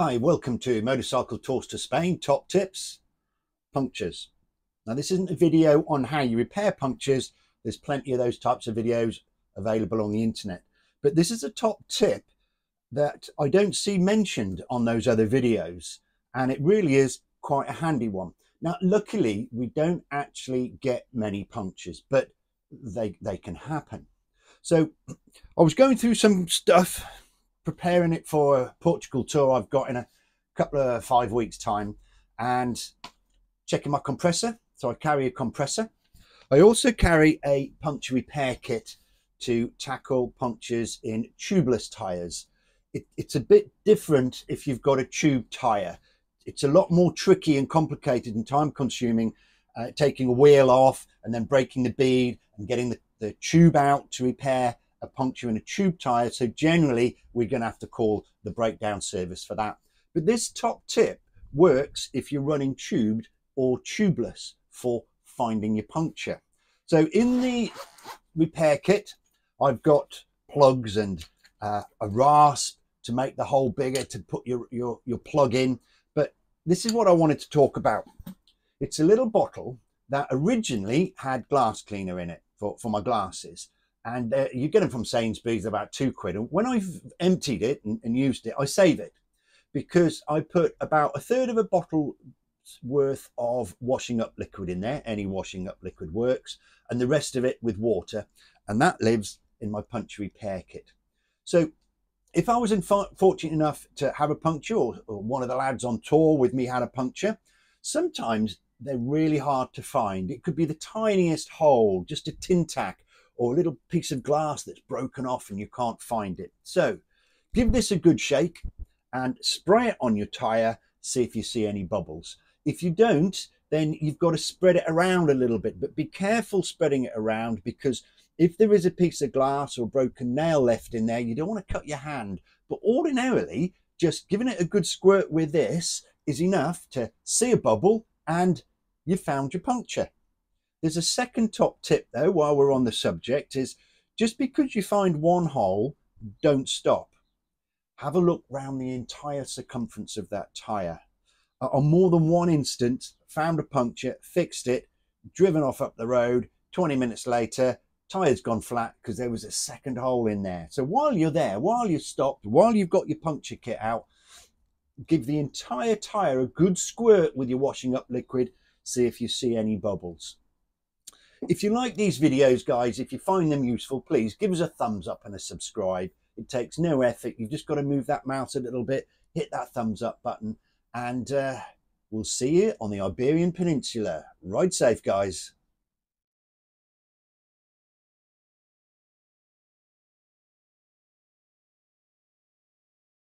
Hi, welcome to Motorcycle Tours to Spain, top tips, punctures. Now this isn't a video on how you repair punctures. There's plenty of those types of videos available on the internet. But this is a top tip that I don't see mentioned on those other videos. And it really is quite a handy one. Now, luckily, we don't actually get many punctures, but they can happen. So I was going through some stuff, preparing it for a Portugal tour I've got in a couple of 5 weeks time, and checking my compressor. So I carry a compressor. I also carry a puncture repair kit to tackle punctures in tubeless tires. It's a bit different if you've got a tube tire. It's a lot more tricky and complicated and time consuming, taking a wheel off and then breaking the bead and getting the tube out to repair a puncture in a tube tire. So generally we're going to have to call the breakdown service for that. But this top tip works if you're running tubed or tubeless for finding your puncture. So in the repair kit, I've got plugs and a rasp to make the hole bigger to put your plug in. But this is what I wanted to talk about. It's a little bottle that originally had glass cleaner in it for my glasses. And you get them from Sainsbury's, about £2. And when I've emptied it and used it, I save it because I put about a third of a bottle worth of washing up liquid in there. Any washing up liquid works, and the rest of it with water. And that lives in my puncture repair kit. So if I was fortunate enough to have a puncture, or one of the lads on tour with me had a puncture, sometimes they're really hard to find. It could be the tiniest hole, just a tin tack, or a little piece of glass that's broken off and you can't find it. So give this a good shake and spray it on your tire, see if you see any bubbles. If you don't, then you've got to spread it around a little bit, but be careful spreading it around, because if there is a piece of glass or a broken nail left in there, you don't want to cut your hand. But ordinarily, just giving it a good squirt with this is enough to see a bubble and you've found your puncture. There's a second top tip though, while we're on the subject, is just because you find one hole, don't stop. Have a look round the entire circumference of that tire. On more than one instance, found a puncture, fixed it, driven off up the road, 20 minutes later, tire's gone flat because there was a second hole in there. So while you're there, while you're stopped, while you've got your puncture kit out, give the entire tire a good squirt with your washing up liquid, see if you see any bubbles. If you like these videos, guys, if you find them useful, please give us a thumbs up and a subscribe. It takes no effort. You've just got to move that mouse a little bit, hit that thumbs up button, and we'll see you on the Iberian Peninsula. Ride safe, guys.